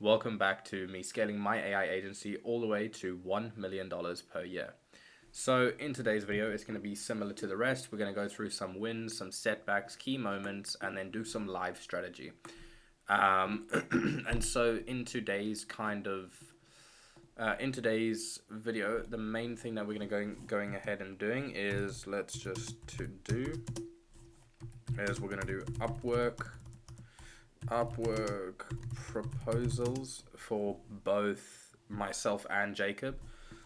Welcome back to me scaling my AI agency all the way to $1 million per year. So in today's video, it's going to be similar to the rest. We're going to go through some wins, some setbacks, key moments, and then do some live strategy. And so in today's video, the main thing that we're going to going ahead and doing is we're going to do Upwork proposals for both myself and Jacob.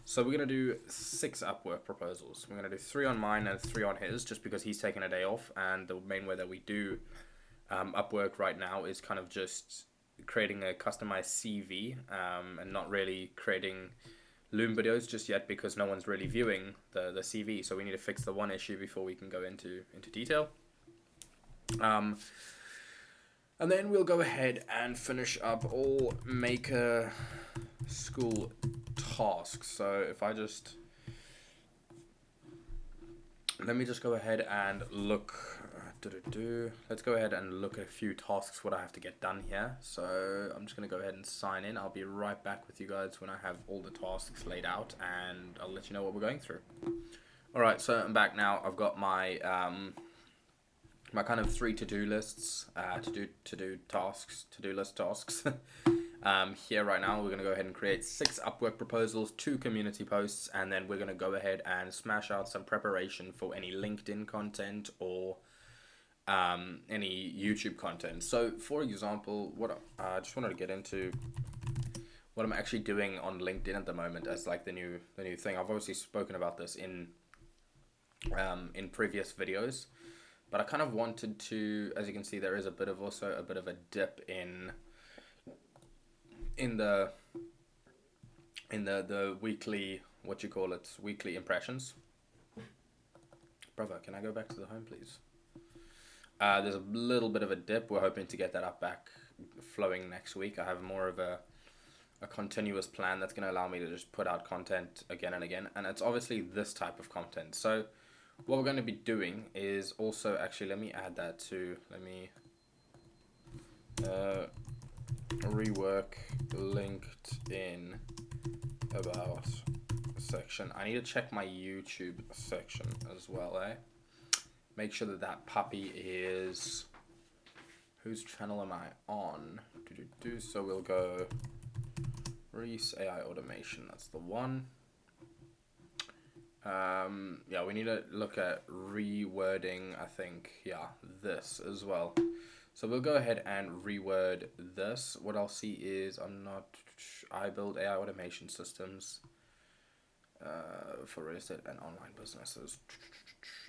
So we're going to do 6 Upwork proposals. We're going to do 3 on mine and 3 on his, just because he's taking a day off. And the main way that we do Upwork right now is kind of just creating a customized CV and not really creating Loom videos just yet, because no one's really viewing the CV. So we need to fix the one issue before we can go into detail. And then we'll go ahead and finish up all Maker School tasks. So if I let me just go ahead and look. Let's go ahead and look at a few tasks, what I have to get done here. So I'm just going to go ahead and sign in. I'll be right back with you guys when I have all the tasks laid out, and I'll let you know what we're going through. All right, so I'm back now. I've got my my kind of 3 to-do lists, to-do list tasks. Here right now, we're going to go ahead and create 6 Upwork proposals, 2 community posts, and then we're going to go ahead and smash out some preparation for any LinkedIn content or any YouTube content. So, for example, what I just wanted to get into what I'm actually doing on LinkedIn at the moment as like the new thing. I've obviously spoken about this in previous videos. But I kind of wanted to, as you can see, there is also a bit of a dip in the weekly, weekly impressions. Brother, can I go back to the home, please? There's a little bit of a dip. We're hoping to get that back flowing next week. I have more of a continuous plan that's going to allow me to just put out content again and again. And it's obviously this type of content. So what we're going to be doing is also, actually, let me add that to, rework LinkedIn about section. I need to check my YouTube section as well, Make sure that puppy is, whose channel am I on? So we'll go Reese AI Automation, that's the one. Yeah, we need to look at rewording, I think, this as well. So we'll go ahead and reword this. What I'll see is I build AI automation systems for real estate and online businesses.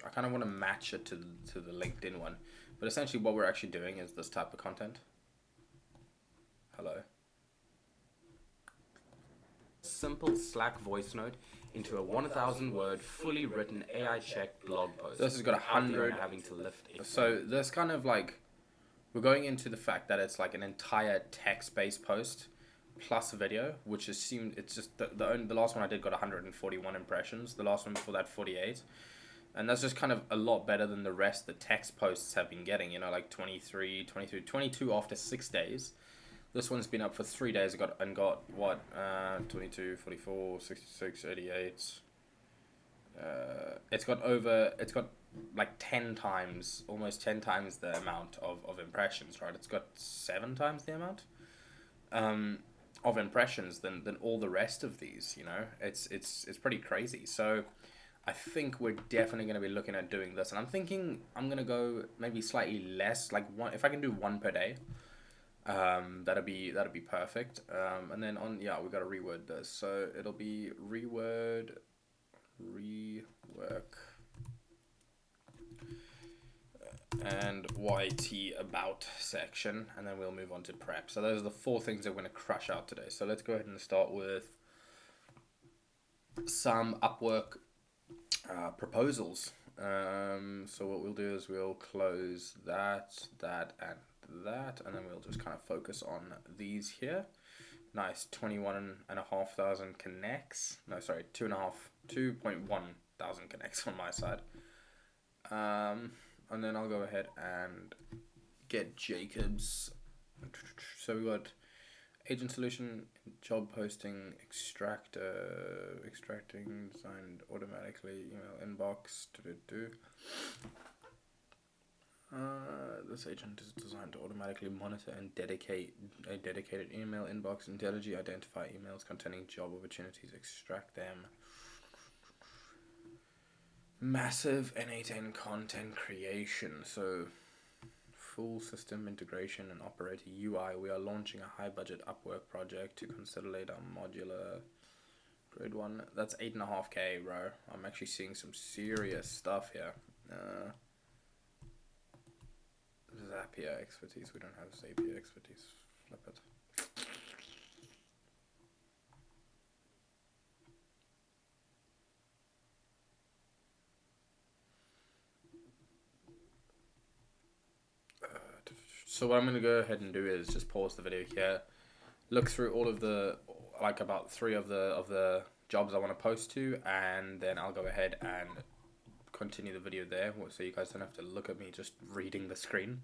I kind of want to match it to the LinkedIn one. But essentially what we're actually doing is this type of content. Hello. Simple Slack voice note into a 1,000-word, fully written AI-checked blog post. This has got 100. Having to lift it. So this kind of like, we're going into the fact that it's like an entire text-based post plus video, which it's just the last one I did got 141 impressions. The last one before that 48, and that's just kind of a lot better than the rest the text posts have been getting. You know, like 23, 22, 22 after 6 days. This one's been up for 3 days. Got what? 22, 44, 66, 88. It's got like 10 times, almost 10 times the amount of impressions, right? It's got 7 times the amount of impressions than all the rest of these, you know? It's pretty crazy. So I think we're definitely going to be looking at doing this. And I'm thinking I'm going to go maybe slightly less, like one, if I can do 1 per day. That'd be perfect. And then we got to reword this. So it'll be rework, and YT about section, and then we'll move on to prep. So those are the 4 things that we're going to crush out today. So let's go ahead and start with some Upwork proposals. So what we'll do is we'll close that, and then we'll just kind of focus on these here. Nice, 21,500 connects. No, sorry, 2.1 thousand connects on my side. And then I'll go ahead and get Jacob's. So we got Agent solution, job posting, extracting, designed automatically, email inbox. This agent is designed to automatically monitor and dedicate a dedicated email inbox, intelligently identify emails containing job opportunities, extract them. Massive N8N content creation. So full system integration and operator UI. We are launching a high budget Upwork project to consolidate our modular grade 1. That's 8.5k, bro. I'm actually seeing some serious stuff here. Zapier expertise. We don't have Zapier expertise. Flip it. So what I'm going to go ahead and do is just pause the video here, look through all of the, like about 3 of the jobs I want to post to, and then I'll go ahead and continue the video there, so you guys don't have to look at me just reading the screen.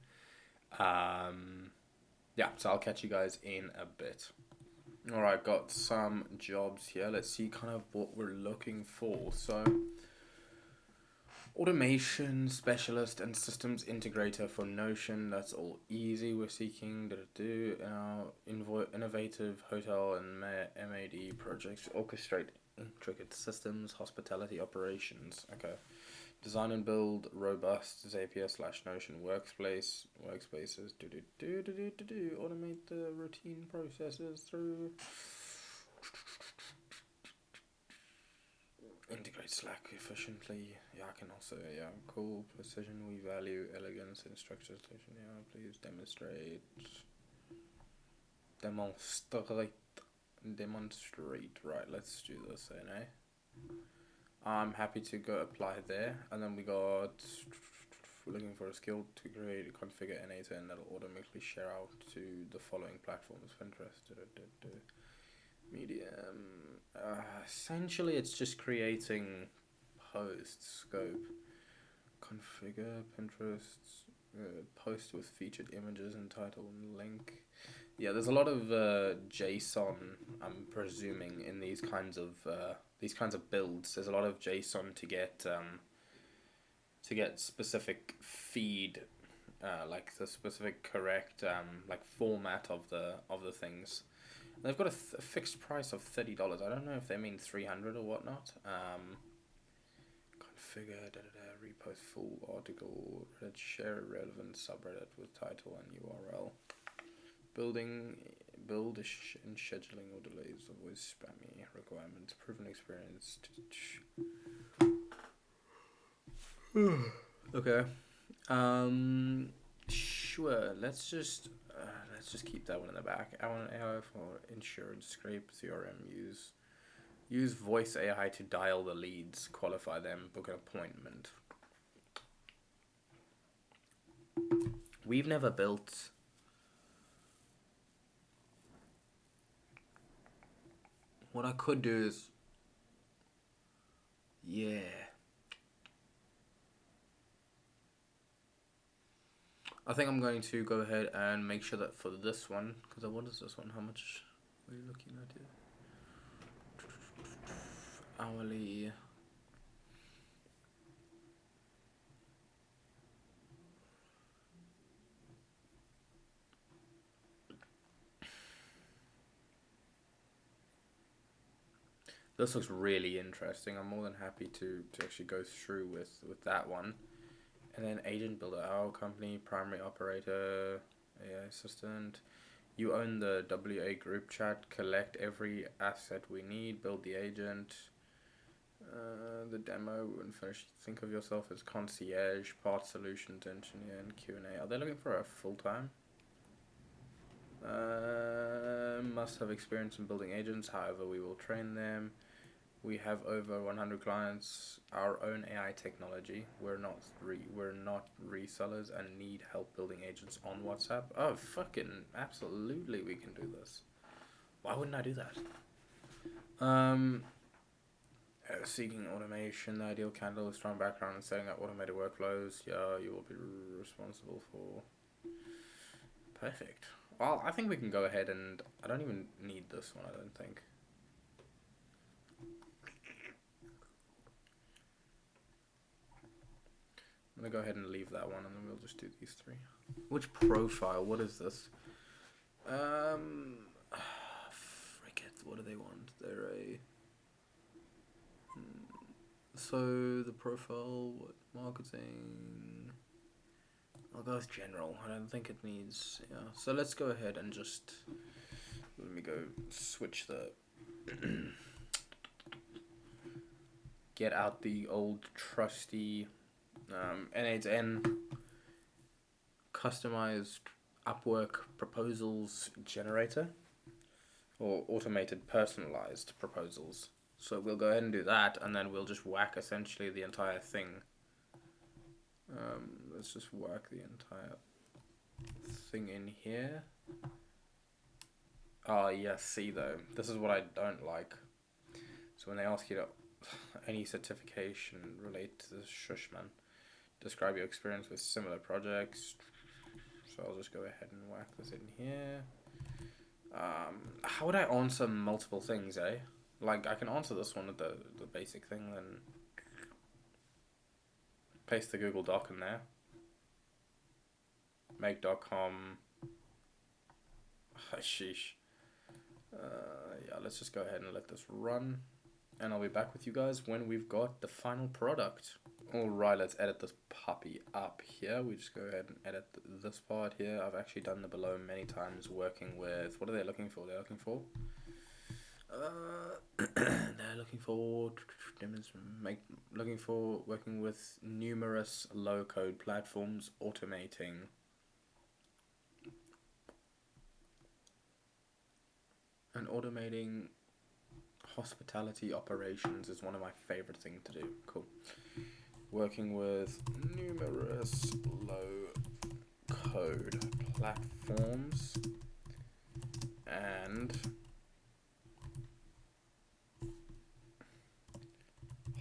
Yeah, so I'll catch you guys in a bit. Alright, got some jobs here. Let's see kind of what we're looking for. So, automation specialist and systems integrator for Notion. That's all easy. We're seeking innovative hotel and MAD projects to orchestrate intricate systems, hospitality operations. Okay. Design and build robust Zapier/Notion workspaces. Automate the routine processes through. Integrate Slack efficiently. Yeah, I can also, yeah, cool. Precision, we value elegance in structure station. Yeah, please demonstrate. Demonstrate. Right, let's do this then, eh? I'm happy to go apply there. And then we got, we're looking for a skill to create, configure N8N that'll automatically share out to the following platforms. Pinterest, Medium. Essentially, it's just creating post scope. Configure Pinterest. Post with featured images and title and link. Yeah, there's a lot of JSON. I'm presuming in these kinds of builds. There's a lot of JSON to get specific feed, like the specific correct like format of the things. And they've got a fixed price of $30. I don't know if they mean 300 or whatnot. Configure, repost full article, share a relevant subreddit with title and URL. Build and scheduling or delays, avoid spammy requirements, proven experience. Okay. Sure. Let's just keep that one in the back. I want AI for insurance, scrape CRM, use voice AI to dial the leads, qualify them, book an appointment. We've never built. What I could do is, yeah. I think I'm going to go ahead and make sure that for this one, because what is this one? How much are you looking at here? Hourly. This looks really interesting. I'm more than happy to actually go through with that one. And then agent builder, our company, primary operator, AI assistant. You own the WA group chat, collect every asset we need, build the agent. The demo, when finished, think of yourself as concierge, part solutions engineer, and Q&A. Are they looking for a full-time? Must have experience in building agents, however we will train them. We have over 100 clients, our own AI technology. We're not resellers and need help building agents on WhatsApp. Oh, fucking absolutely we can do this. Why wouldn't I do that? Seeking automation, the ideal candidate with strong background in setting up automated workflows. Yeah, you will be responsible for. Perfect. Well, I think we can go ahead and... I don't even need this one, I don't think. I'm going to go ahead and leave that one, and then we'll just do these three. Which profile? What is this? Forget, what do they want? They're a... So, the profile, what? Marketing... I'll go with general. I don't think it needs... Yeah. So let's go ahead and just... Let me go switch the... Get out the old trusty N8N customized Upwork proposals generator. Or automated personalized proposals. So we'll go ahead and do that, and then we'll just whack essentially the entire thing. Let's just whack the entire thing in here. Oh, yeah, see though, this is what I don't like. So when they ask you to any certification related to this, shush man. Describe your experience with similar projects. So I'll just go ahead and whack this in here. How would I answer multiple things, eh? Like, I can answer this one with the basic thing, then paste the Google Doc in there. Make.com. Sheesh. Yeah, let's just go ahead and let this run. And I'll be back with you guys when we've got the final product. Alright, let's edit this puppy up here. We just go ahead and edit this part here. I've actually done the below many times working with... What are they looking for? They're looking for... they're looking for... working with numerous low-code platforms, automating... And automating hospitality operations is one of my favorite things to do. Cool. Working with numerous low-code platforms and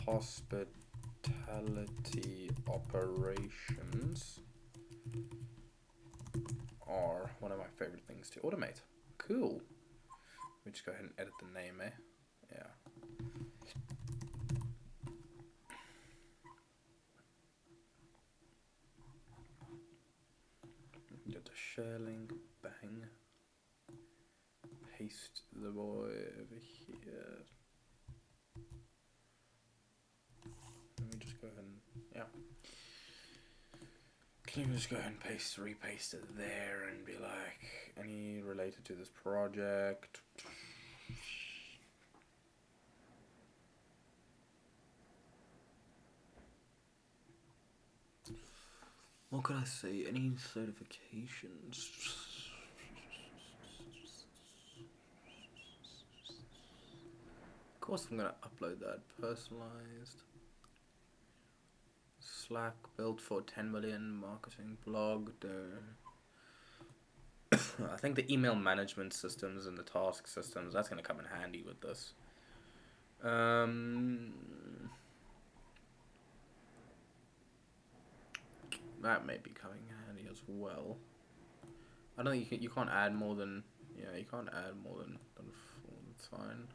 hospitality operations are one of my favorite things to automate. Cool. We just go ahead and edit the name, eh? Yeah. Get the share link, bang. Paste the boy over here. Let me just go ahead and, yeah. Can you just go ahead and repaste it there and be like, any related to this project? What could I say? Any certifications? Of course I'm gonna upload that. Personalized. Slack built for 10 million marketing blog. I think the email management systems and the task systems, that's gonna come in handy with this. That may be coming in handy as well. I don't think you can't add more than, yeah, you can't add more than 4, that's fine.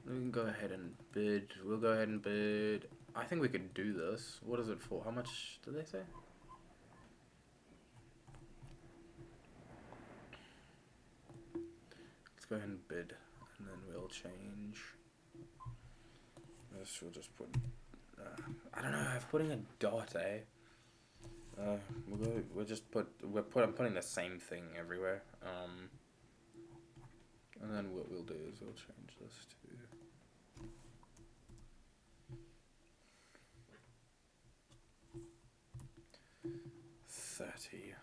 We can go ahead and bid. We'll go ahead and bid. I think we could do this. What is it for? How much did they say? Let's go ahead and bid, and then we'll change. This we'll just put. I don't know. I'm putting a dot, eh? I'm putting the same thing everywhere. And then what we'll do is we'll change this to 30.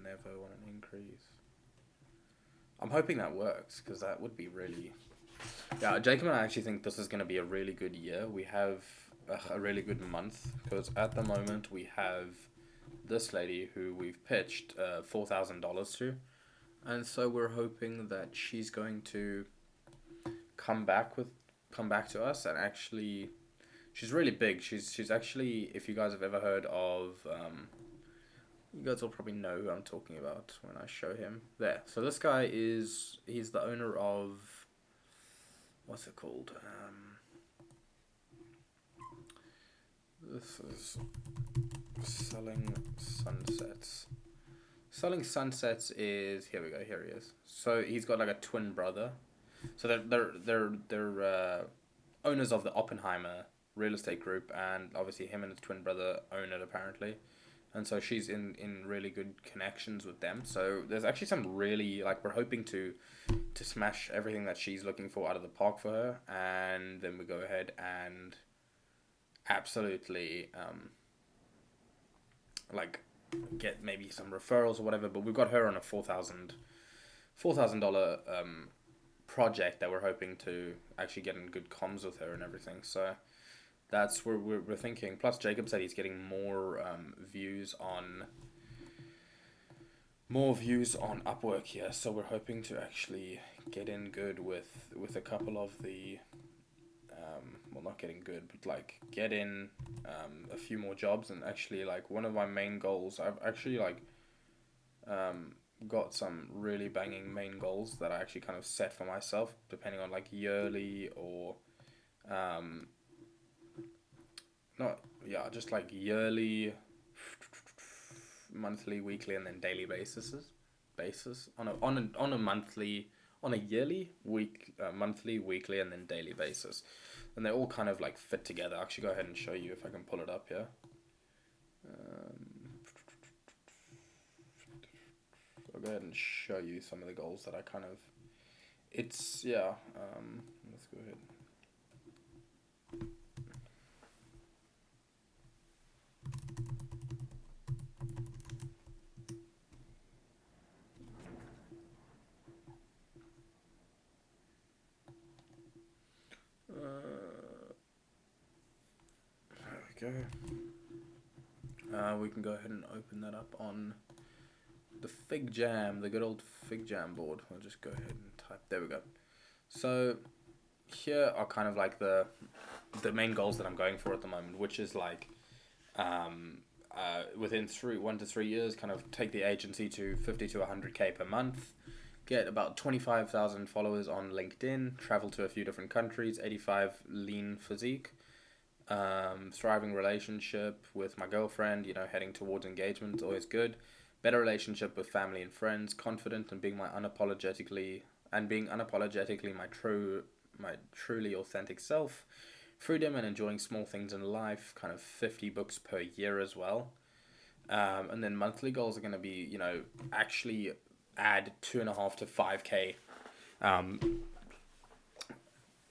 Never want an increase. I'm hoping that works, because that would be really... Yeah, Jacob and I actually think this is going to be a really good year. We have a really good month, because at the moment we have this lady who we've pitched $4,000 to. And so we're hoping that she's going to come back to us and actually... She's really big. She's actually, if you guys have ever heard of You guys will probably know who I'm talking about when I show him. There. So this guy he's the owner of, what's it called? This is Selling Sunsets. Selling Sunsets is, here we go. Here he is. So he's got like a twin brother. So they're owners of the Oppenheimer real estate group, and obviously him and his twin brother own it apparently. And so she's in really good connections with them. So there's actually some really, like, we're hoping to smash everything that she's looking for out of the park for her, and then we go ahead and absolutely like get maybe some referrals or whatever. But we've got her on a $4,000 project that we're hoping to actually get in good comms with her and everything. So that's where we're thinking. Plus, Jacob said he's getting more views on Upwork here. So we're hoping to actually get in good with a couple of the well, not getting good, but like get in a few more jobs. And actually, like, one of my main goals, I've actually like got some really banging main goals that I actually kind of set for myself, depending on like yearly or not, yeah, just like yearly, monthly, weekly, and then daily basis on a monthly, on a yearly, monthly, weekly, and then daily basis, and they all kind of like fit together. I'll actually go ahead and show you if I can pull it up here. I'll go ahead and show you some of the goals that I kind of, it's, yeah, let's go ahead. There we go. We can go ahead and open that up on the FigJam, the good old FigJam board. I'll just go ahead and type. There we go. So here are kind of like the main goals that I'm going for at the moment, which is like within 1 to 3 years, kind of take the agency to 50 to 100K per month, get about 25,000 followers on LinkedIn, travel to a few different countries, 85 lean physique, thriving relationship with my girlfriend, heading towards engagement, always good. Better relationship with family and friends, confident and being unapologetically my truly authentic self. Freedom and enjoying small things in life, kind of 50 books per year as well. And then monthly goals are going to be, actually add 2.5 to 5K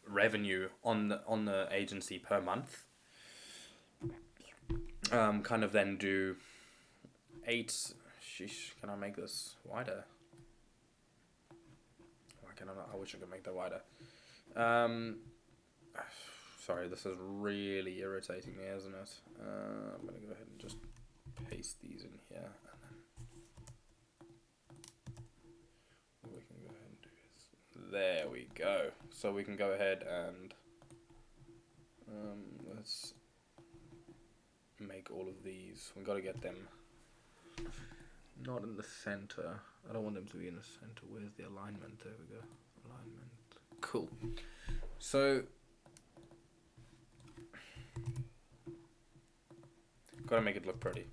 revenue on the agency per month. Kind of then do 8. Sheesh, can I make this wider? Why can I not? I wish I could make that wider. Sorry, this is really irritating me, isn't it? I'm gonna go ahead and just paste these in here, and then we can go ahead and do this. There we go. So we can go ahead and let's make all of these. We've got to get them not in the center. I don't want them to be in the center. Where's the alignment? There we go. Alignment. Cool. So gotta make it look pretty.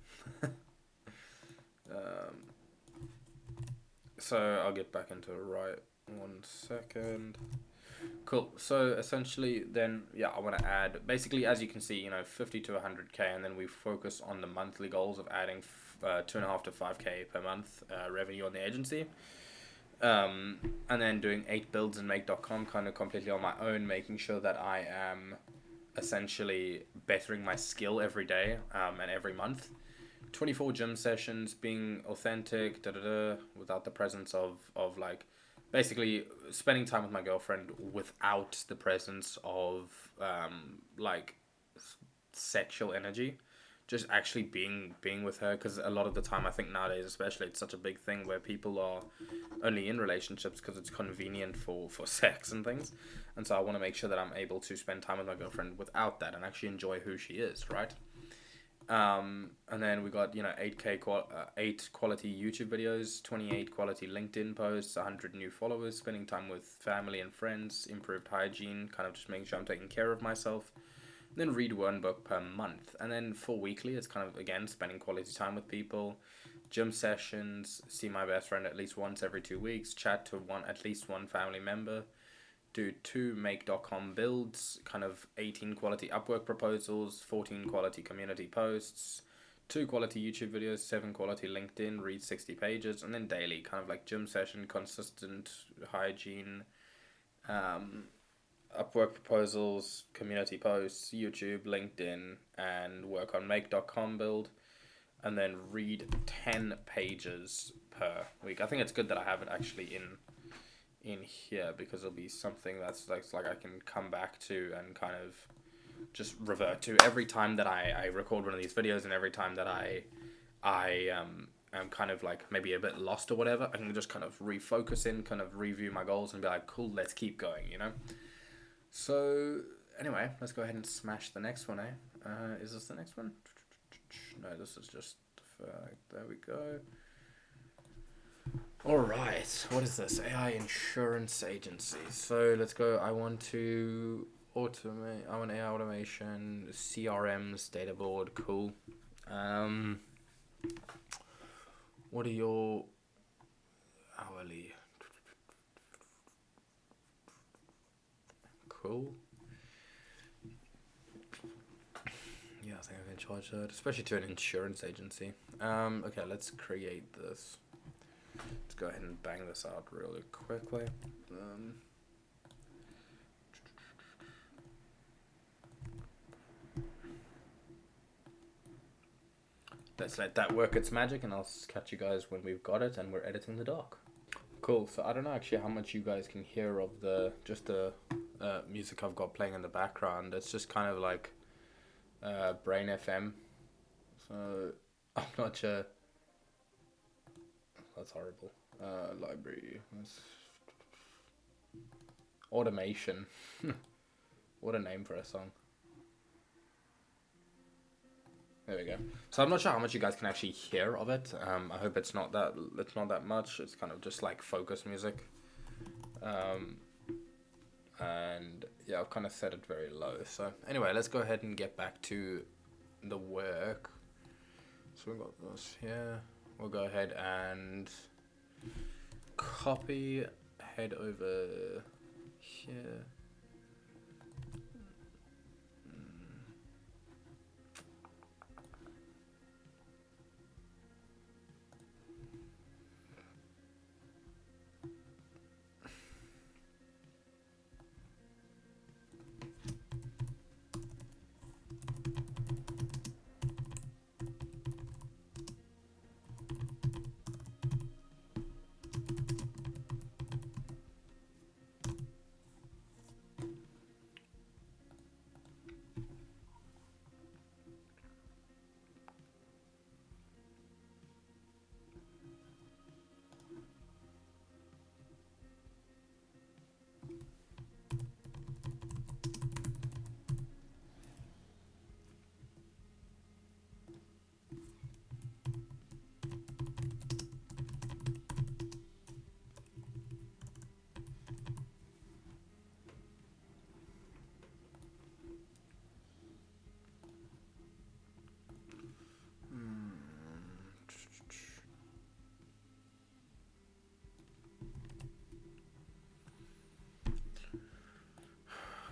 So I'll get back into it right 1 second. Cool. So essentially then, yeah, I want to add, basically, as you can see, 50 to 100K, and then we focus on the monthly goals of adding 2.5 to 5K per month revenue on the agency. And then doing 8 builds in make.com kind of completely on my own, making sure that I am essentially bettering my skill every day and every month. 24 gym sessions, being authentic, without the presence of like, basically spending time with my girlfriend without the presence of like sexual energy, just actually being with her, because a lot of the time, I think nowadays especially, it's such a big thing where people are only in relationships because it's convenient for sex and things. And so I want to make sure that I'm able to spend time with my girlfriend without that and actually enjoy who she is, right? And then we got, 8 quality YouTube videos, 28 quality LinkedIn posts, 100 new followers, spending time with family and friends, improved hygiene, kind of just making sure I'm taking care of myself. Then read one book per month. And then for weekly, it's kind of, again, spending quality time with people, gym sessions, see my best friend at least once every 2 weeks, chat to at least one family member, do 2 make.com builds, kind of 18 quality Upwork proposals, 14 quality community posts, 2 quality YouTube videos, 7 quality LinkedIn, read 60 pages, and then daily, kind of like gym session, consistent hygiene, Upwork proposals, community posts, YouTube, LinkedIn, and work on make.com build, and then read 10 pages per week. I think it's good that I have it actually in here, because it'll be something that's like I can come back to and kind of just revert to every time that I record one of these videos, and every time that I am kind of like maybe a bit lost or whatever, I can just kind of refocus in, kind of review my goals and be like, cool, let's keep going, So anyway, let's go ahead and smash the next one, eh? Is this the next one? No, this is just, there we go. All right, what is this? AI insurance agency. So let's go. I want to automate. I want AI automation, CRMs, data board. Cool. What are your hourly? Cool. Yeah, I think I can charge that, especially to an insurance agency. Okay, let's create this. Let's go ahead and bang this out really quickly. Let's let that work its magic, and I'll catch you guys when we've got it and we're editing the doc. Cool. So I don't know actually how much you guys can hear of the music I've got playing in the background. It's just kind of like Brain FM. So I'm not sure. That's horrible. Library. Automation. What a name for a song. There we go. So I'm not sure how much you guys can actually hear of it. I hope it's not that much. It's kind of just like focus music. And yeah, I've kind of set it very low. So anyway, let's go ahead and get back to the work. So we've got this here. We'll go ahead and copy, head over here.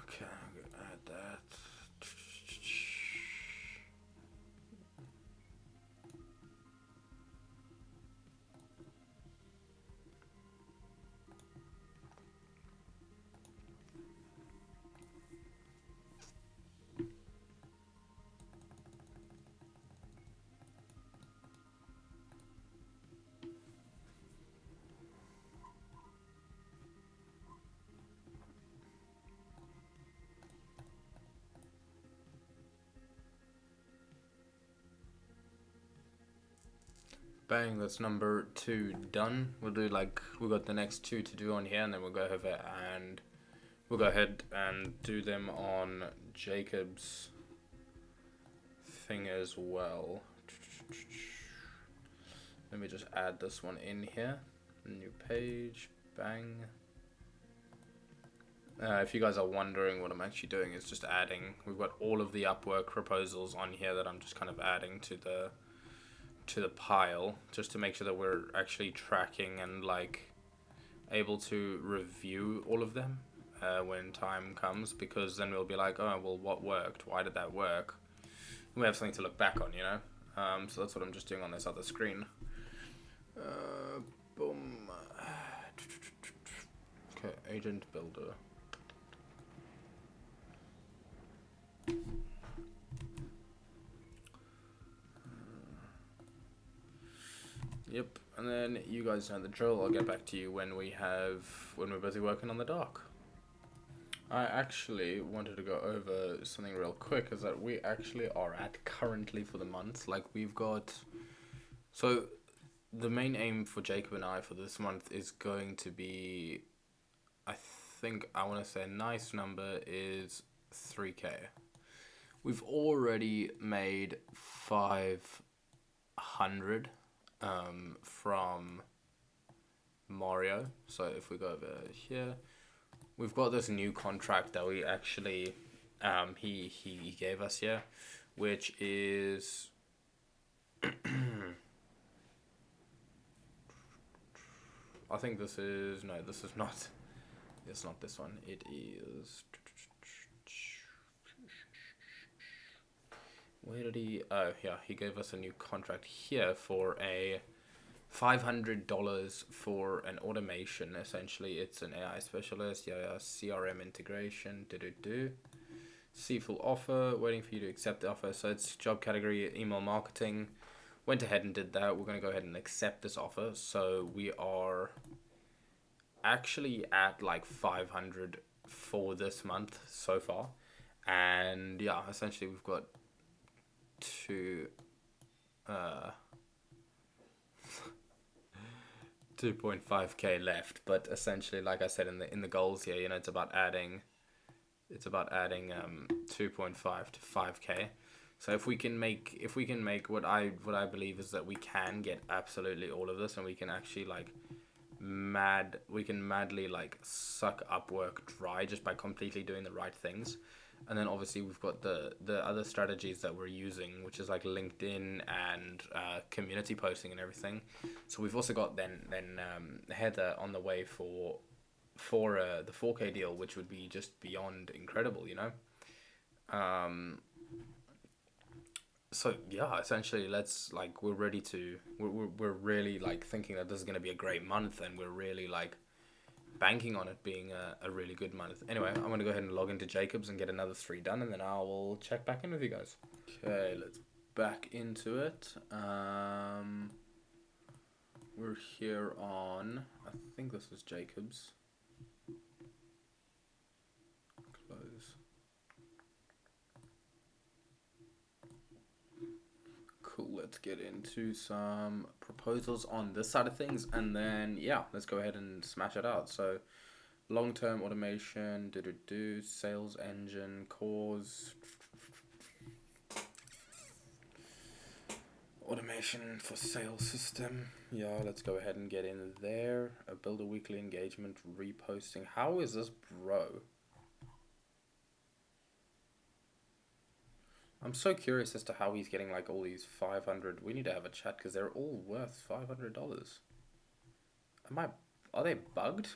Okay, I'm gonna add that. Bang, that's number 2 done. We'll got the next 2 to do on here, and then we'll go ahead and do them on Jacob's thing as well. Let me just add this one in here. New page, bang. If you guys are wondering what I'm actually doing, it's just adding. We've got all of the Upwork proposals on here that I'm just kind of adding to the pile, just to make sure that we're actually tracking and like able to review all of them when time comes, because then we'll be like, oh well, what worked? Why did that work? We have something to look back on, you know. So that's what I'm just doing on this other screen. Boom. Okay, agent builder. Yep, and then you guys know the drill. I'll get back to you when we're busy working on the dock. I actually wanted to go over something real quick, is that we actually are at currently for the month, like we've got, so the main aim for Jacob and I for this month is going to be, I want to say a nice number is 3K. We've already made 500 from Mario. So if we go over here, we've got this new contract that we actually he gave us here, which is I think this is no, this is not. It's not this one. It is. Where did he? Oh, yeah. He gave us a new contract here for a $500 for an automation. Essentially, it's an AI specialist. Yeah, CRM integration. See full offer. Waiting for you to accept the offer. So it's job category email marketing. Went ahead and did that. We're going to go ahead and accept this offer. So we are actually at like 500 for this month so far. And yeah, essentially we've got 2.5k left, but essentially, like I said in the goals here, you know, it's about adding 2.5 to 5k. So if we can make what I believe is that we can get absolutely all of this, and we can actually like madly like suck Upwork dry just by completely doing the right things. And then obviously we've got the other strategies that we're using, which is like LinkedIn and community posting and everything. So we've also got then Heather on the way for the 4K deal, which would be just beyond incredible, you know. So yeah, essentially, we're ready to we're really like thinking that this is gonna be a great month, and we're really like banking on it being a really good month. Anyway, I'm going to go ahead and log into Jacobs and get another 3 done, and then I will check back in with you guys. Okay, let's back into it. We're here on, I think this is Jacobs. Close. Cool, let's get into some proposals on this side of things, and then yeah, let's go ahead and smash it out. So long-term automation, sales engine, cause automation for sales system. Yeah, let's go ahead and get in there. Build a weekly engagement, reposting. How is this, bro? I'm so curious as to how he's getting like all these 500. We need to have a chat because they're all worth $500. Are they bugged?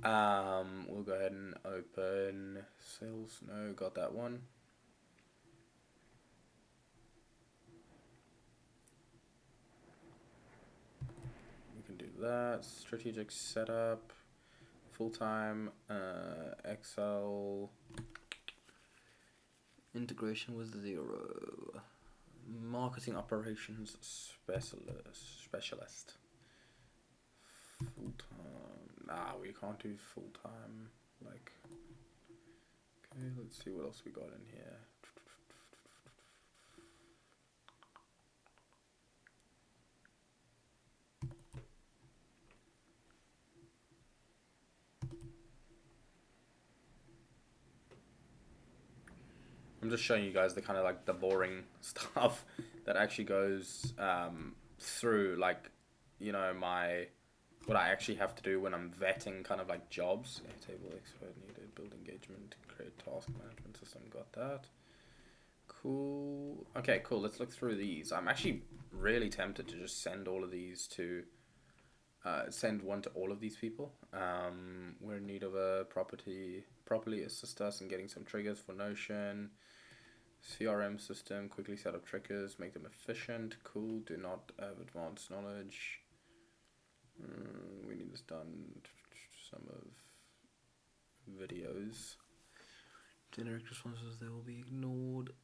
We'll go ahead and open sales. No, got that one. We can do that. Strategic setup, full-time, Excel. Integration with 0. Marketing operations specialist. Full-time. Nah, we can't do full-time. Like, okay, let's see what else we got in here. I'm just showing you guys the kind of like the boring stuff that actually goes through, like, you know, my what I actually have to do when I'm vetting kind of like jobs. Airtable expert needed, build engagement, create task management system. Got that. Cool. Okay, cool. Let's look through these. I'm actually really tempted to just send all of these to send one to all of these people. We're in need of a properly assist us in getting some triggers for Notion. CRM system, quickly set up triggers, make them efficient. Cool. Do not have advanced knowledge. We need this done. Some of videos. Generic responses, they will be ignored.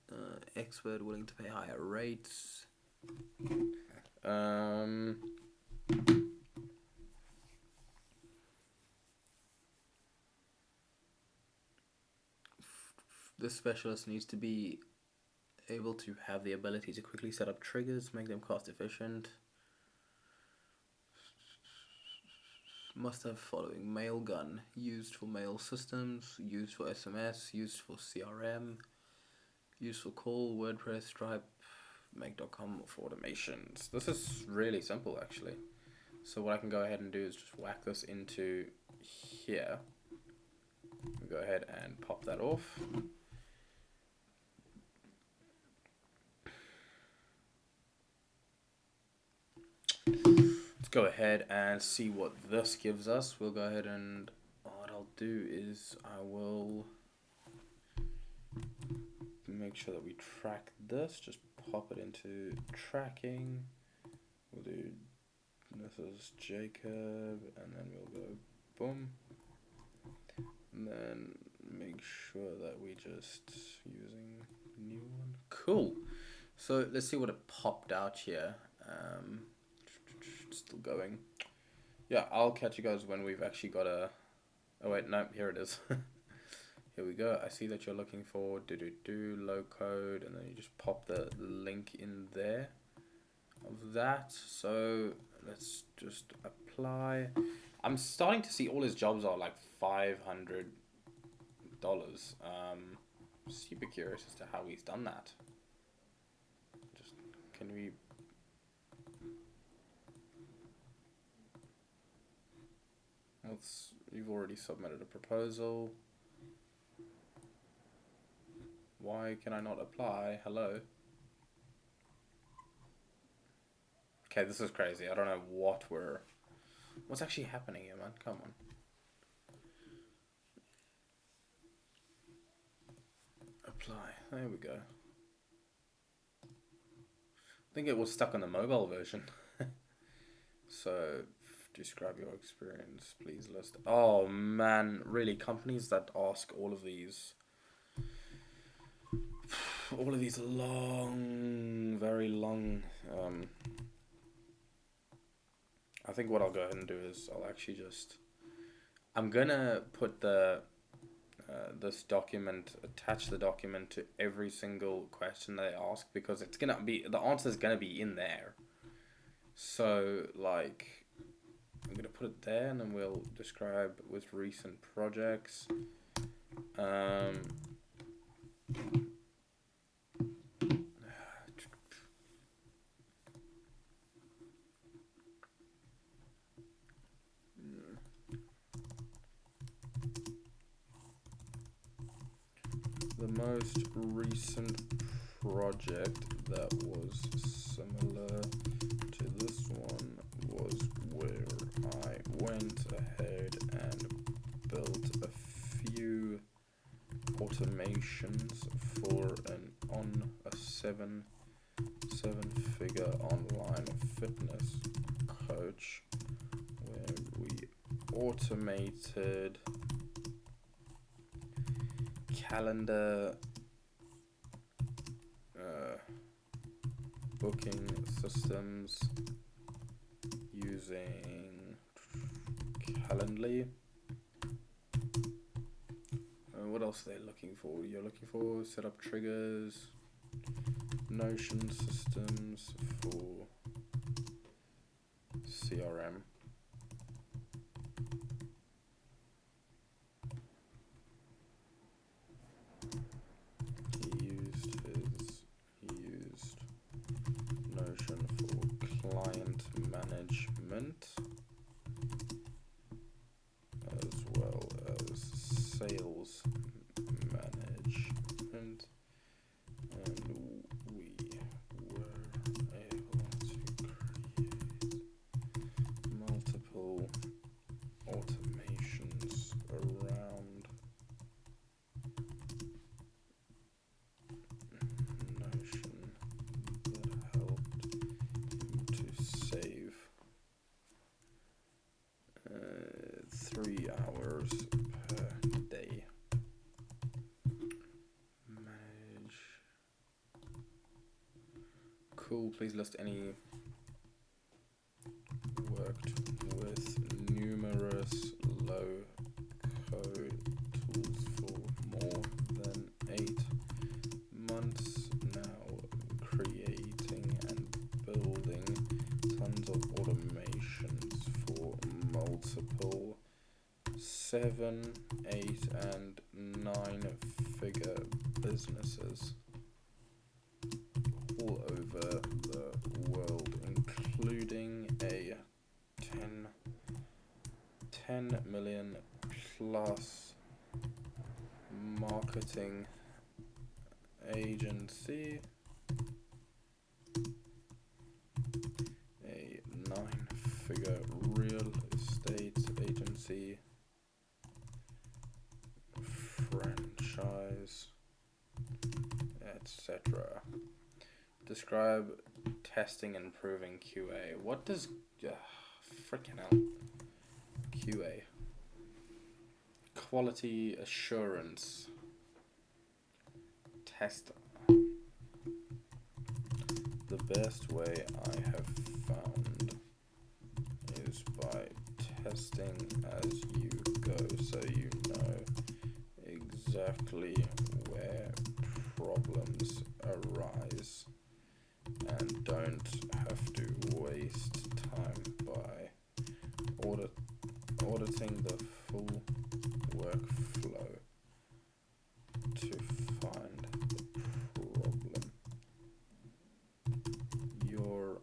Expert willing to pay higher rates. This specialist needs to be able to have the ability to quickly set up triggers, make them cost efficient. Must have following: Mailgun, used for mail systems, used for SMS, used for CRM, used for call, WordPress, Stripe, Make.com for automations. This is really simple actually. So what I can go ahead and do is just whack this into here. Go ahead and pop that off. Let's go ahead and see what this gives us. We'll go ahead and what I'll do is I will make sure that we track this. Just pop it into tracking. We'll do, this is Jacob, and then we'll go boom. And then make sure that we just using new one. Cool. So let's see what it popped out here. Still going. Yeah, I'll catch you guys when we've actually got a... Oh wait, no, here it is. Here we go. I see that you're looking for low code, and then you just pop the link in there of that. So let's just apply. I'm starting to see all his jobs are like $500. Super curious as to how he's done that. Just can we... You've already submitted a proposal. Why can I not apply? Hello? Okay, this is crazy. I don't know what's actually happening here, man. Come on. Apply. There we go. I think it was stuck on the mobile version. So, describe your experience. Please list. Oh, man. Really, companies that ask all of these long, very long... I think what I'll go ahead and do is I'll actually just... I'm going to put the... this document, attach the document to every single question they ask, because it's gonna be, the answer is gonna be in there. So like, I'm gonna put it there, and then we'll describe with recent projects. The most recent project that was similar to this one was where I went ahead and built a few automations for a seven-figure online fitness coach, where we automated calendar booking systems using Calendly. What else are they looking for? You're looking for set up triggers, Notion systems for CRM. 3 hours per day. Manage. Cool, please list any worked with numerous low-code tools for more than 8 months now, creating and building tons of automations for multiple 7, 8, and 9-figure businesses all over the world, including a 10 million plus marketing agency, a 9-figure real estate agency, franchise, etc. Describe testing and proving QA. What does freaking hell QA? Quality assurance tester. The best way I have found is by testing as you go, so you know exactly where problems arise and don't have to waste time by auditing the full workflow to find the problem. You're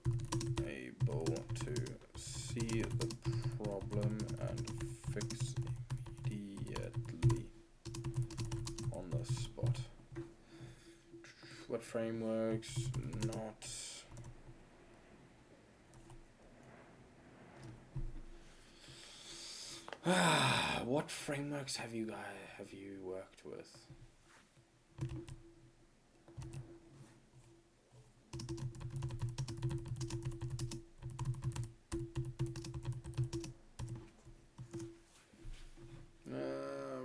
able to see the problem and fix immediately on the spot. What frameworks? Not. What frameworks have you worked with?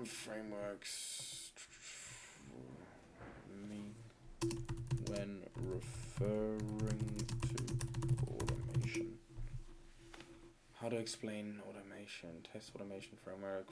Frameworks mean when referring to automation. How to explain automation? Test automation framework.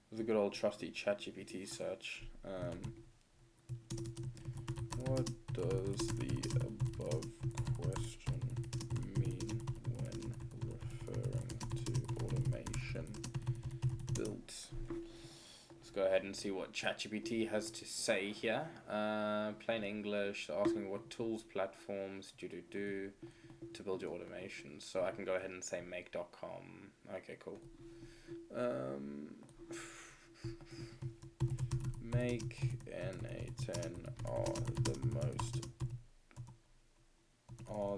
The good old trusty ChatGPT search. What does the above question mean when referring to automation built? Let's go ahead and see what ChatGPT has to say here. Plain English, asking what tools, platforms do to build your automation. So I can go ahead and say make.com. Okay, cool. Make and A10 are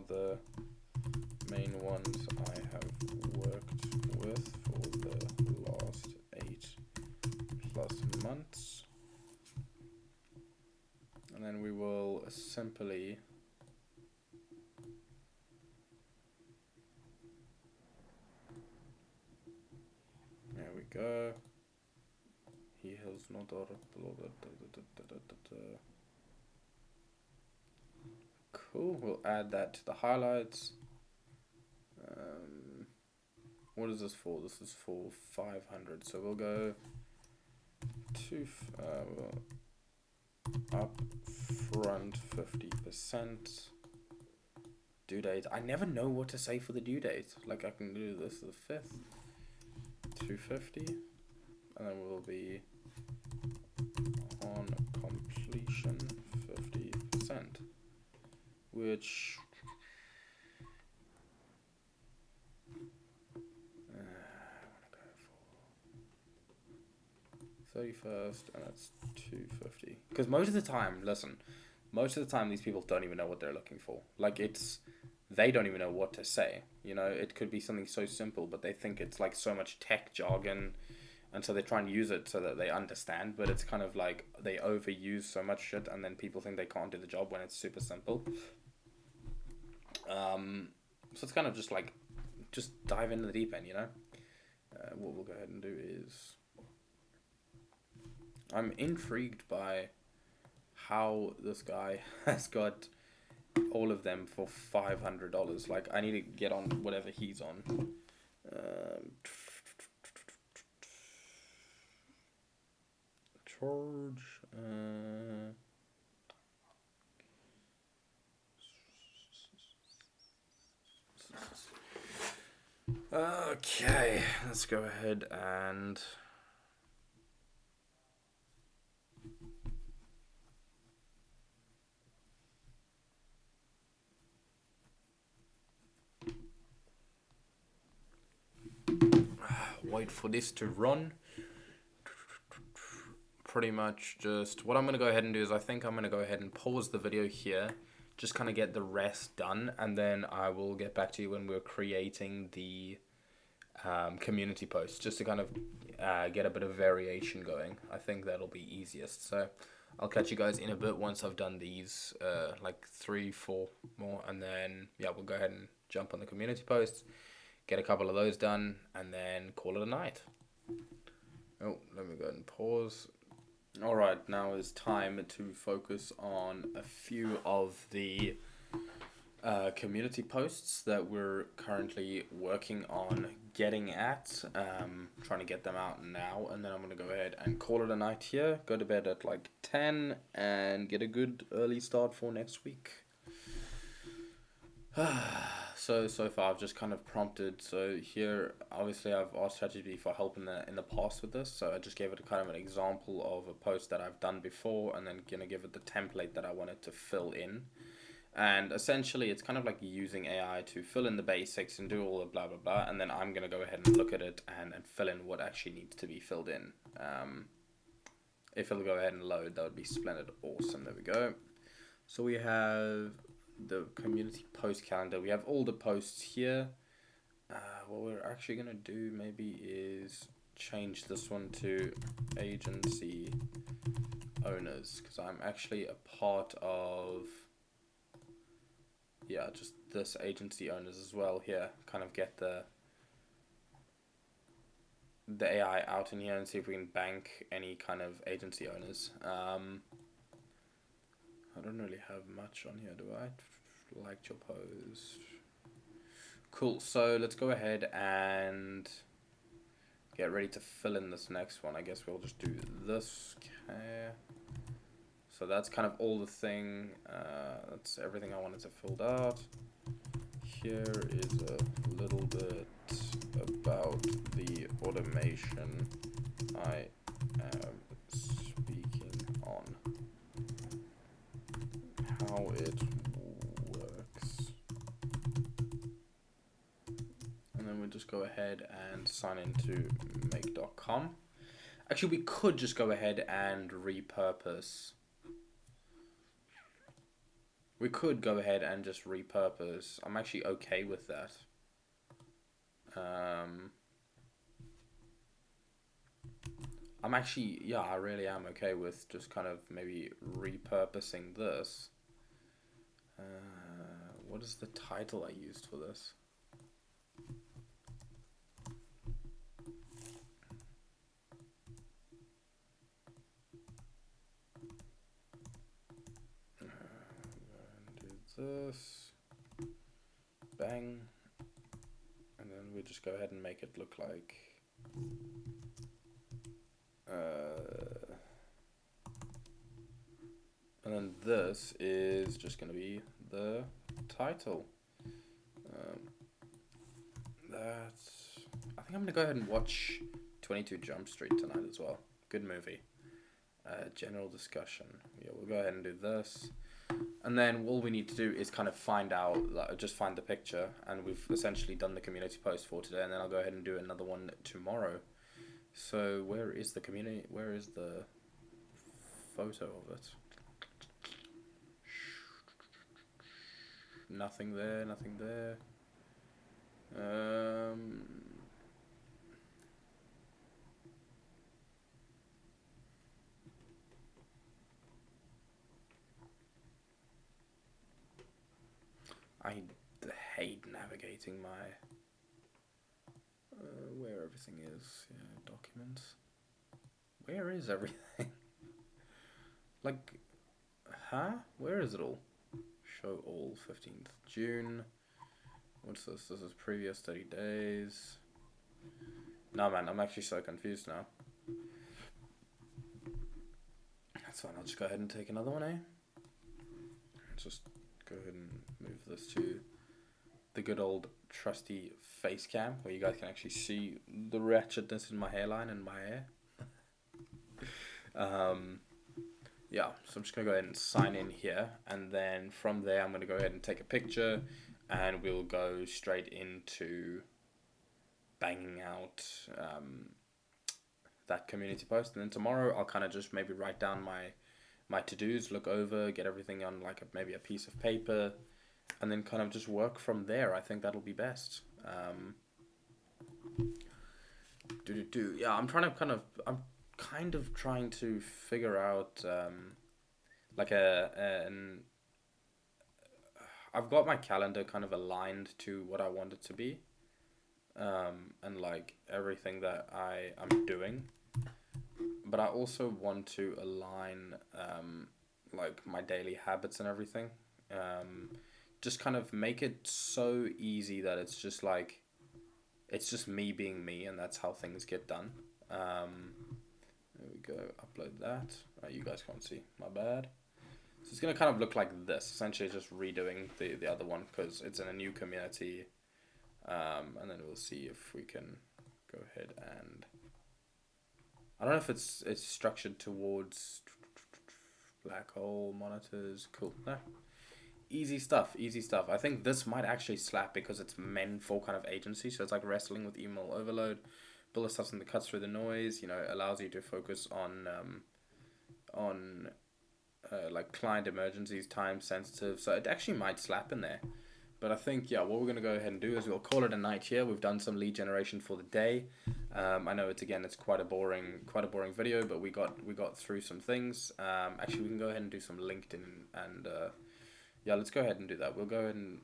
the main ones I have worked with for the last 8+ months. And then we will simply there we go. He has not cool, we'll add that to the highlights. What is this for? This is for 500, so we'll go to up front 50%. Due date. I never know what to say for the due date. Like I can do this the 5th, 250, and then we'll be on completion 50%, which I want to go for 31st, and that's 250. Because most of the time, listen, most of the time these people don't even know what they're looking for. Like it's they don't even know what to say. You know, it could be something so simple, but they think it's like so much tech jargon, and so they try and use it so that they understand. But it's kind of like they overuse so much shit, and then people think they can't do the job when it's super simple. So it's kind of just like, just dive into the deep end, you know. What we'll go ahead and do is, I'm intrigued by how this guy has got all of them for $500. Like, I need to get on whatever he's on. Charge. Okay, let's go ahead and wait for this to run. Pretty much just what I'm going to go ahead and do is I think I'm going to go ahead and pause the video here, just kind of get the rest done, and then I will get back to you when we're creating the community post, just to kind of get a bit of variation going. I think that'll be easiest. So I'll catch you guys in a bit once I've done these like 3-4 more, and then yeah, we'll go ahead and jump on the community posts, get a couple of those done, and then call it a night. Oh, let me go ahead and pause. Alright, now is time to focus on a few of the community posts that we're currently working on getting at, trying to get them out now, and then I'm going to go ahead and call it a night here, go to bed at like 10, and get a good early start for next week. So far I've just kind of prompted. So here, obviously, I've asked ChatGPT for help in the past with this. So I just gave it a kind of an example of a post that I've done before, and then gonna give it the template that I wanted to fill in. And essentially, it's kind of like using AI to fill in the basics and do all the blah blah blah, and then I'm gonna go ahead and look at it and fill in what actually needs to be filled in. If it'll go ahead and load, that would be splendid. Awesome. There we go. So we have the community post calendar. We have all the posts here. What we're actually gonna do maybe is change this one to agency owners, because I'm actually a part of, yeah, just this agency owners as well here. Kind of get the AI out in here and see if we can bank any kind of agency owners. I don't really have much on here, do I? Liked your post. Cool, so let's go ahead and get ready to fill in this next one. I guess we'll just do this. Okay. So that's kind of all the thing. That's everything I wanted to fill out. Here is a little bit about the automation I am speaking on. How it works. And then we'll just go ahead and sign into make.com. Actually, we could just go ahead and repurpose. We could go ahead and just repurpose. I'm actually okay with that. I'm actually, yeah, I really am okay with just kind of maybe repurposing this. What is the title I used for this? This, bang, and then we just go ahead and make it look like and then this is just going to be the title. I think I'm going to go ahead and watch 22 Jump Street tonight as well. Good movie. General discussion. Yeah, we'll go ahead and do this. And then all we need to do is kind of find out, like, just find the picture, and we've essentially done the community post for today, and then I'll go ahead and do another one tomorrow. So where is the community, where is the photo of it? Nothing there, nothing there. I hate navigating my where everything is. Yeah, documents. Where is everything? Like, huh? Where is it all? Show all 15th June. What's this? This is previous 30 days. No, man, I'm actually so confused now. That's fine, I'll just go ahead and take another one, eh? Let's just go ahead and move this to the good old trusty face cam, where you guys can actually see the wretchedness in my hairline and my hair. Yeah, so I'm just going to go ahead and sign in here, and then from there I'm going to go ahead and take a picture, and we'll go straight into banging out that community post. And then tomorrow I'll kind of just maybe write down my to-dos, look over, get everything on like maybe a piece of paper, and then kind of just work from there. I think that'll be best. Yeah, I'm kind of trying to figure out like I've got my calendar kind of aligned to what I want it to be, and like everything that I'm doing, but I also want to align like my daily habits and everything, just kind of make it so easy that it's just like it's just me being me, and that's how things get done. There we go, upload that. You guys can't see, my bad. So it's going to kind of look like this, essentially just redoing the other one because it's in a new community. And then we'll see if we can go ahead and... I don't know if it's structured towards black hole monitors. Cool. No. Easy stuff, easy stuff. I think this might actually slap because it's meant for kind of agency. So it's like wrestling with email overload. Build a something that cuts through the noise, you know, allows you to focus on like client emergencies, time sensitive. So it actually might slap in there. But I think, yeah, what we're going to go ahead and do is we'll call it a night here. We've done some lead generation for the day. I know it's quite a boring video, but we got through some things. Actually, we can go ahead and do some LinkedIn and yeah, let's go ahead and do that. We'll go ahead and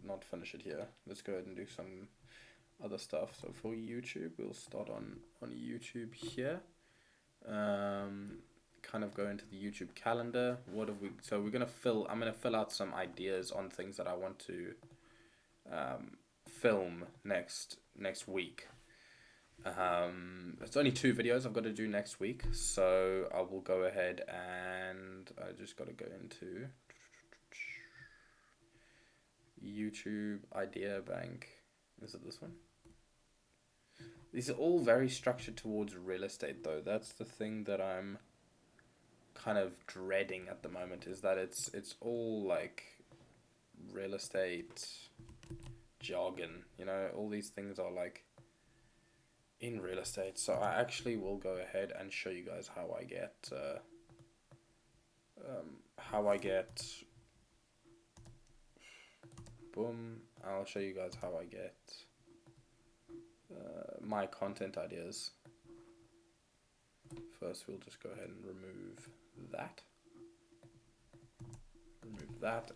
not finish it here. Let's go ahead and do some other stuff. So for YouTube, we'll start on YouTube here. Kind of go into the YouTube calendar. What have we? So I'm gonna fill out some ideas on things that I want to film next week. It's only 2 videos I've got to do next week, so I will go ahead and I just got to go into YouTube idea bank. Is it this one? These are all very structured towards real estate, though. That's the thing that I'm kind of dreading at the moment, is that it's all like real estate jargon, you know, all these things are like in real estate. So I actually will go ahead and show you guys how I get boom, I'll show you guys how I get my content ideas. First we'll just go ahead and remove that.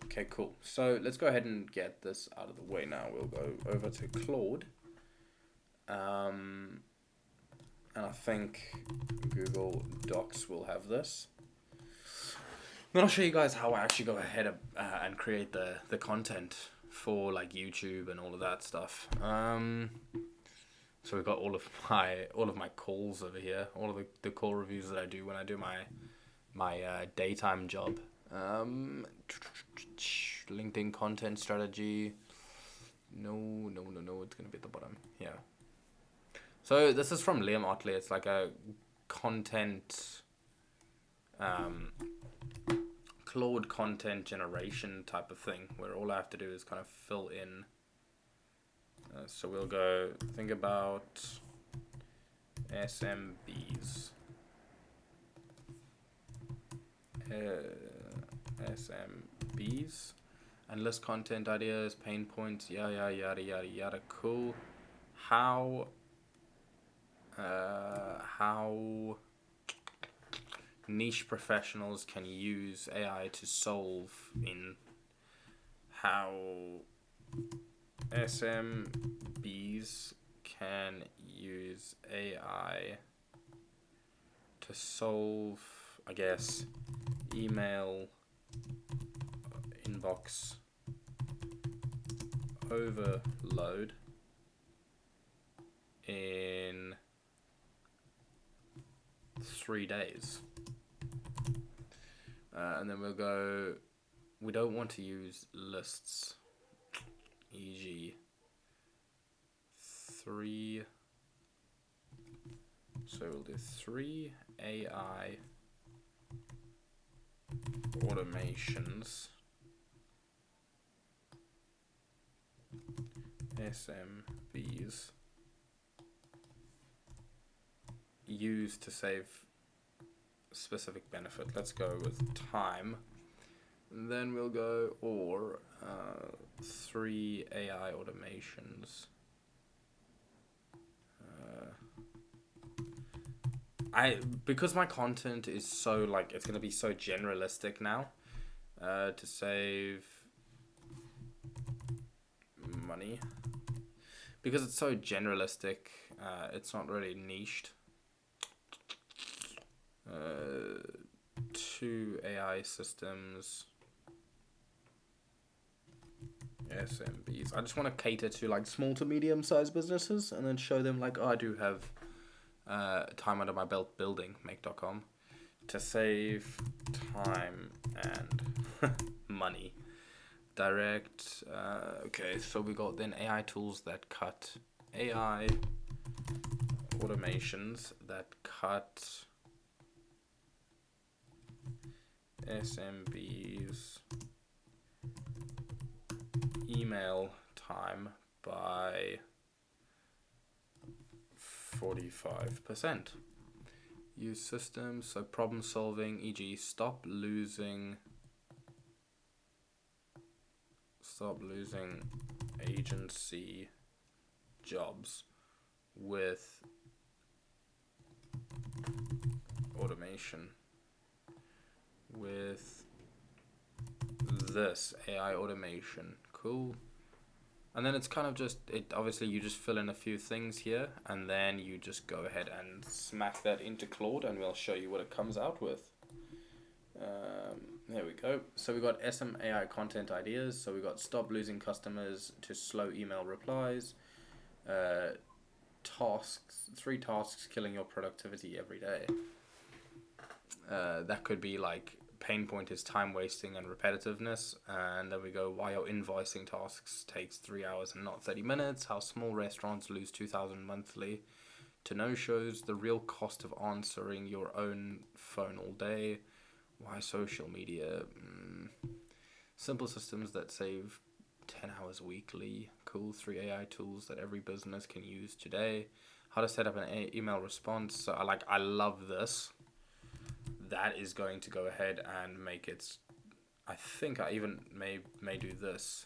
Okay, cool. So let's go ahead and get this out of the way now. We'll go over to Claude. And I think Google Docs will have this. Then I'll show you guys how I actually go ahead and create the content for like YouTube and all of that stuff. So we've got all of my calls over here, all of the call reviews that I do when I do my daytime job. LinkedIn content strategy. No, it's gonna be at the bottom. Yeah. So this is from Liam Otley. It's like a content, Claude content generation type of thing, where all I have to do is kind of fill in. So we'll go think about SMBs. SMBs. and list content ideas, pain points, yada yada yada yada. Cool. How niche professionals can use AI to solve in how SMBs can use AI to solve, I guess, email inbox overload in 3 days. And then we'll go, we don't want to use lists, e.g. 3, so we'll do 3 AI automations, SMBs, used to save specific benefit. Let's go with time. And then we'll go, or 3 AI automations. Because my content is so, like, it's gonna be so generalistic now, to save money. Because it's so generalistic, it's not really niched. 2 AI systems, SMBs. I just want to cater to like small to medium sized businesses and then show them like, oh, I do have time under my belt building make.com to save time and money. Direct. Okay, so we got then AI tools that cut, AI automations that cut SMBs email time by 45%. Use systems, so problem solving, e.g. stop losing agency jobs with automation. With this AI automation. Cool. And then it's kind of just, obviously you just fill in a few things here and then you just go ahead and smack that into Claude and we'll show you what it comes out with. There we go. So we got SM AI content ideas. So we got stop losing customers to slow email replies. Tasks, 3 tasks killing your productivity every day. That could be like, pain point is time wasting and repetitiveness. And then we go, why your invoicing tasks takes 3 hours and not 30 minutes. How small restaurants lose 2,000 monthly to no-shows. The real cost of answering your own phone all day. Why social media. Simple systems that save 10 hours weekly. Cool. 3 AI tools that every business can use today. How to set up an email response. So I love this. That is going to go ahead and make it, I think I even may do this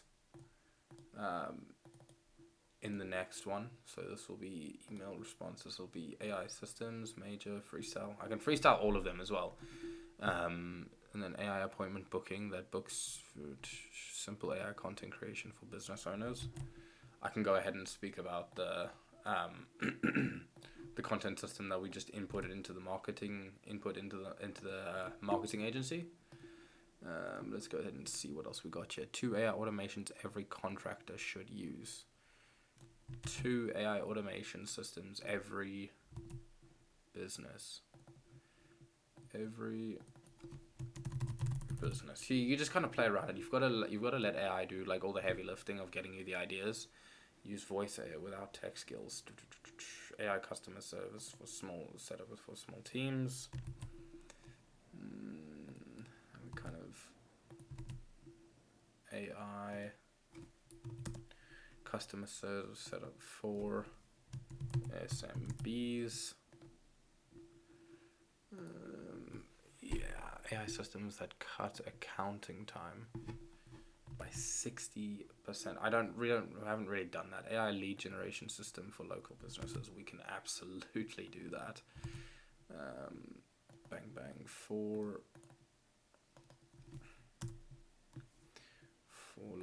in the next one. So this will be email response, this will be AI systems, major, freestyle. I can freestyle all of them as well. And then AI appointment booking that books simple AI content creation for business owners. I can go ahead and speak about the the content system that we just inputted into the marketing marketing agency. Let's go ahead and see what else we got here. 2 AI automations every contractor should use. 2 AI automation systems every business. You just kind of play around it. You've got to let AI do like all the heavy lifting of getting you the ideas. Use voice AI without tech skills. AI customer service for small setup for small teams. Kind of AI customer service setup for SMBs. AI systems that cut accounting time by 60%. I haven't really done that. AI lead generation system for local businesses. We can absolutely do that. Bang bang for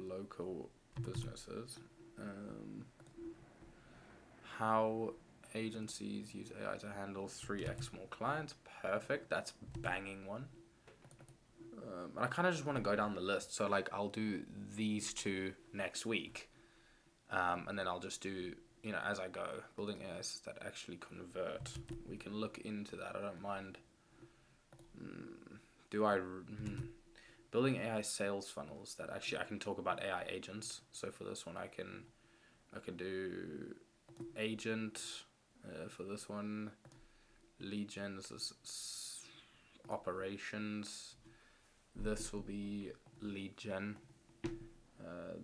local businesses. How agencies use AI to handle 3x more clients. Perfect. That's banging one. And I kind of just want to go down the list. So like I'll do these two next week. And then I'll just do, as I go, building AIs that actually convert. We can look into that. I don't mind. Building AI sales funnels that actually I can talk about AI agents. So for this one, I can do agent. For this one, lead gen. This is operations. This will be lead gen.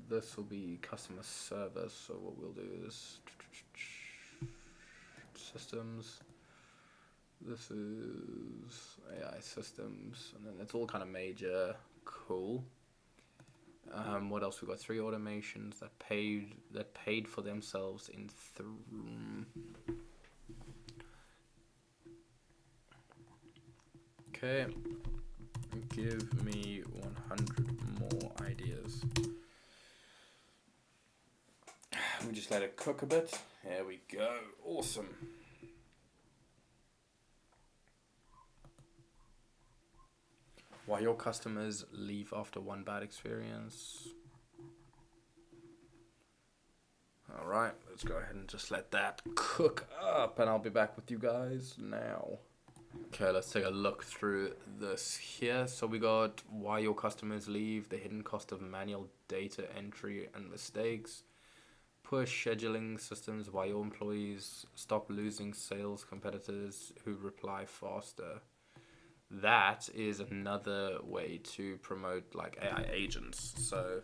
This will be customer service. So what we'll do is systems. This is AI systems, and then it's all kind of major. Cool. What else? We got 3 automations that paid for themselves in Okay. Give me 100 more ideas. We just let it cook a bit. There we go. Awesome. Why your customers leave after one bad experience. Alright, let's go ahead and just let that cook up, and I'll be back with you guys now. Okay, let's take a look through this here. So we got why your customers leave, the hidden cost of manual data entry and mistakes, poor scheduling systems, why your employees stop losing sales competitors who reply faster. That is another way to promote like AI agents. So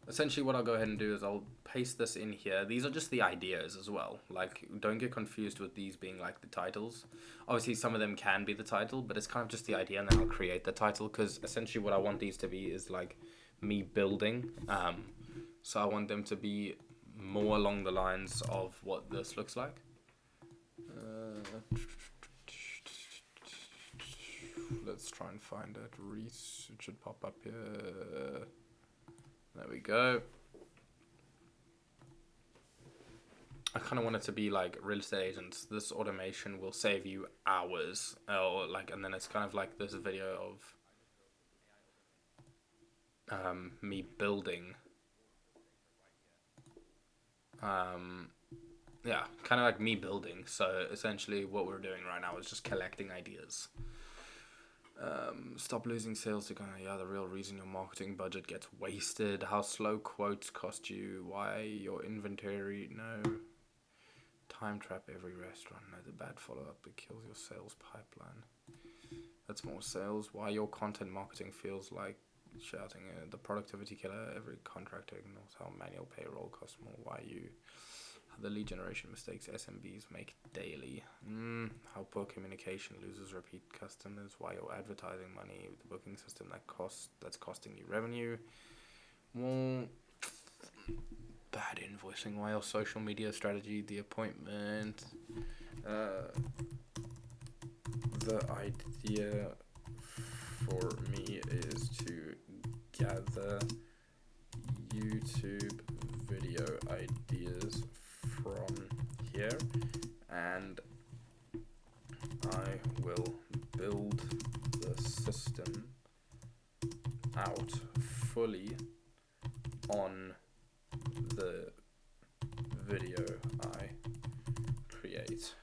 essentially what I'll go ahead and do is I'll paste this in here. These are just the ideas as well. Like, don't get confused with these being like the titles. Obviously some of them can be the title, but it's kind of just the idea, and then I'll create the title, because essentially what I want these to be is like me building. So I want them to be more along the lines of what this looks like. Let's try and find it. Reese, it should pop up here. There we go. I kind of want it to be like real estate agents. This automation will save you hours, or like, and then it's kind of like this video of me building. Yeah, kind of like me building. So essentially, what we're doing right now is just collecting ideas. Stop losing sales to the real reason your marketing budget gets wasted, how slow quotes cost you, why your inventory, time trap every restaurant, the bad follow-up, it kills your sales pipeline. That's more sales, why your content marketing feels like shouting, the productivity killer, every contractor ignores how manual payroll costs more, why the lead generation mistakes SMBs make daily. How poor communication loses repeat customers. Why your advertising money, the booking system that's costing you revenue. Well, bad invoicing. Why your social media strategy, the appointment. The idea for me is to gather YouTube video ideas from here, and I will build the system out fully on the video I create.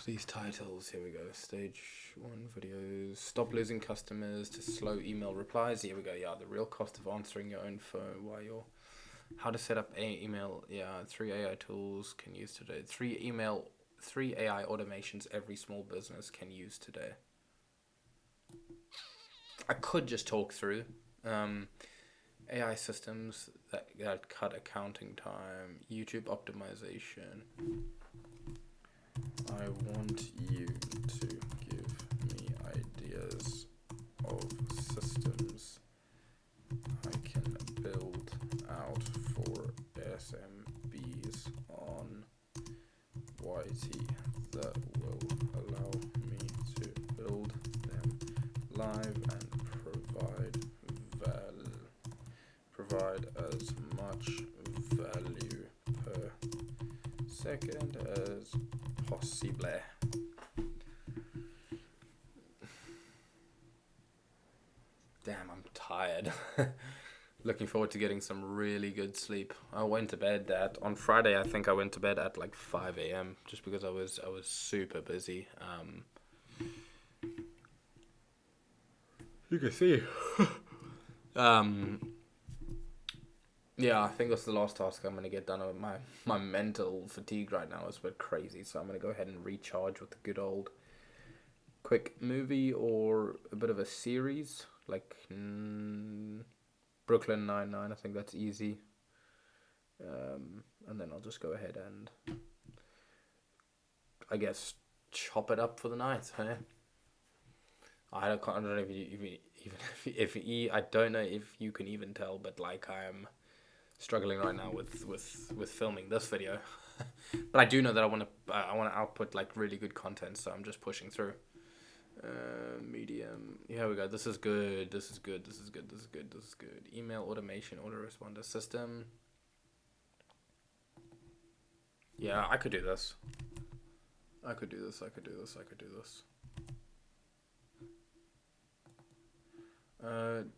These titles, here we go. Stage 1 videos. Stop losing customers to slow email replies. Here we go. Yeah, the real cost of answering your own phone while you're how to set up email. Yeah, 3 AI tools can use today. 3 AI automations every small business can use today. I could just talk through AI systems that cut accounting time, YouTube optimization. I want you to give me ideas of systems that will allow me to build them live and provide as much value per second as possible. Damn, I'm tired. Looking forward to getting some really good sleep. I went to bed on Friday. I think I went to bed at like 5 a.m. just because I was super busy. You can see. Yeah, I think that's the last task I'm gonna get done. My mental fatigue right now is a bit crazy, so I'm gonna go ahead and recharge with a good old quick movie or a bit of a series like Brooklyn Nine-Nine. I think that's easy. And then I'll just go ahead and, I guess, chop it up for the night. Hey? I don't know I don't know if you can even tell, but like I'm struggling right now with filming this video. But I do know that I want to output like really good content, so I'm just pushing through. Medium. Here we go. This is good. This is good. This is good. This is good. This is good. Email automation, autoresponder system. Yeah, I could do this. I could do this. I could do this. I could do this.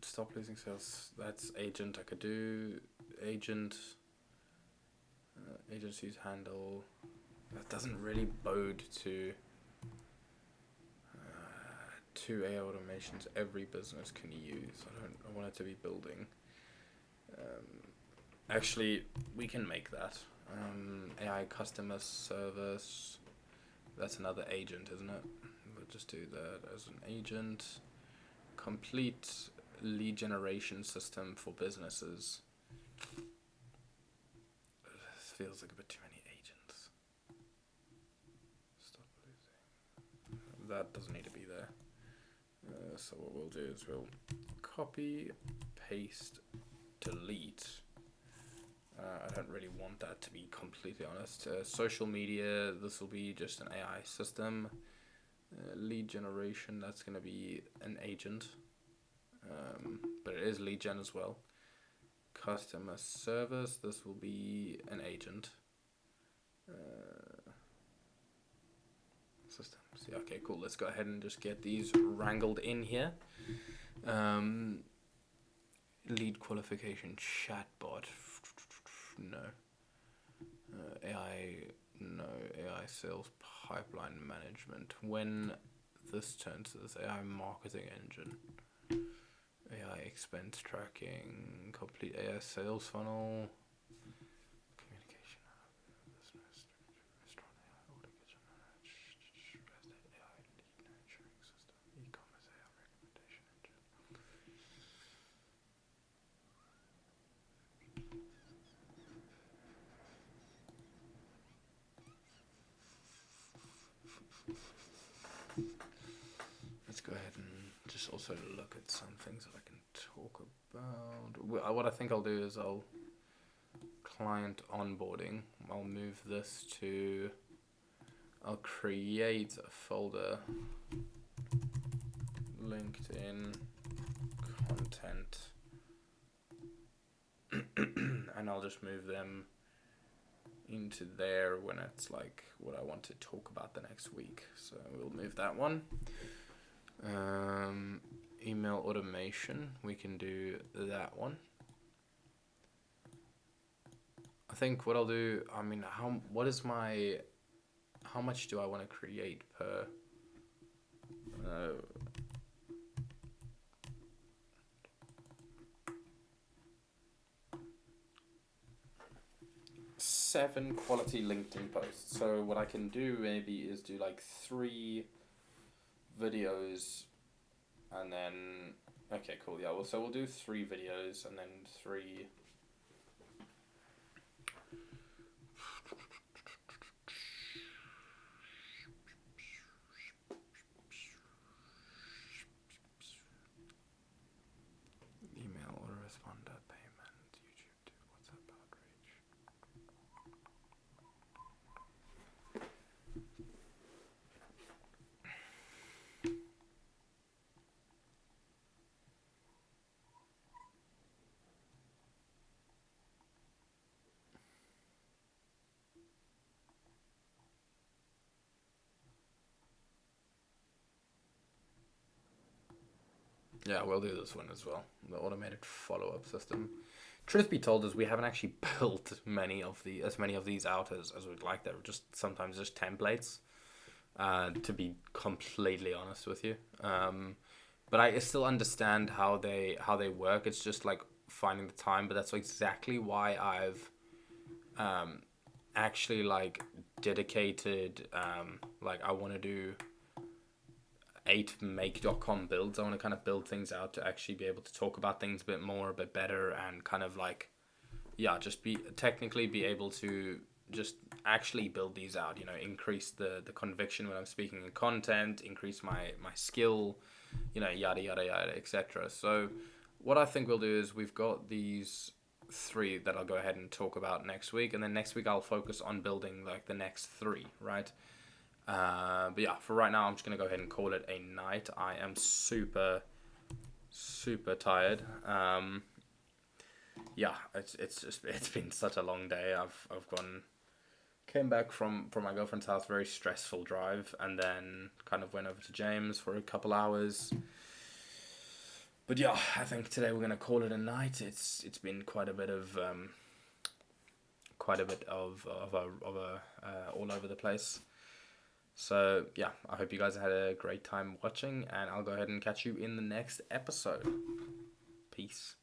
Stop losing sales. That's agent. I could do agent. Agencies handle. That doesn't really bode to. Two AI automations every business can use. I want it to be building. Actually, we can make that. AI customer service. That's another agent, isn't it? We'll just do that as an agent. Complete lead generation system for businesses. This feels like a bit too many agents. Stop losing. That doesn't need to be there. So what we'll do is we'll copy, paste, delete. I don't really want that, to be completely honest. Social media, this will be just an AI system. Lead generation, that's going to be an agent. But it is lead gen as well. Customer service, this will be an agent. Systems. Yeah, okay, cool. Let's go ahead and just get these wrangled in here. Lead qualification chatbot. No. AI. No. AI sales pipeline management. When this turns to this AI marketing engine. AI expense tracking. Complete AI sales funnel. Communication. Business. Restaurant AI order kitchen. AI lead nurturing system. E-commerce AI recommendation engine. Let's go ahead and just also look at some things that I can talk about. What I think I'll do is I'll client onboarding. I'll move this to. I'll create a folder. LinkedIn content. And I'll just move them into there when it's like what I want to talk about the next week. So we'll move that one. Email automation, we can do that one. I think what I'll do, I mean, how much do I want to create per seven quality LinkedIn posts. So what I can do maybe is do like 3 videos and then okay, cool. Yeah, well, so we'll do 3 videos and then 3 email autoresponder payment, YouTube to WhatsApp outreach. Yeah, we'll do this one as well. The automated follow-up system. Truth be told, is we haven't actually built as many of these out as we'd like. They're just sometimes just templates. To be completely honest with you, but I still understand how they work. It's just like finding the time. But that's exactly why I've actually like dedicated like I want to do 8make.com builds. I want to kind of build things out to actually be able to talk about things a bit more, a bit better, and kind of like, yeah, just be able to just actually build these out, increase the conviction when I'm speaking in content, increase my skill, yada yada yada, etc. So what I think we'll do is we've got these three that I'll go ahead and talk about next week, and then next week I'll focus on building like the next three, right? But yeah, for right now, I'm just gonna go ahead and call it a night. I am super, super tired. Yeah, it's been such a long day. I've came back from my girlfriend's house, very stressful drive, and then kind of went over to James for a couple hours. But yeah, I think today we're gonna call it a night. It's been quite a bit of a all over the place. So yeah, I hope you guys had a great time watching, and I'll go ahead and catch you in the next episode. Peace.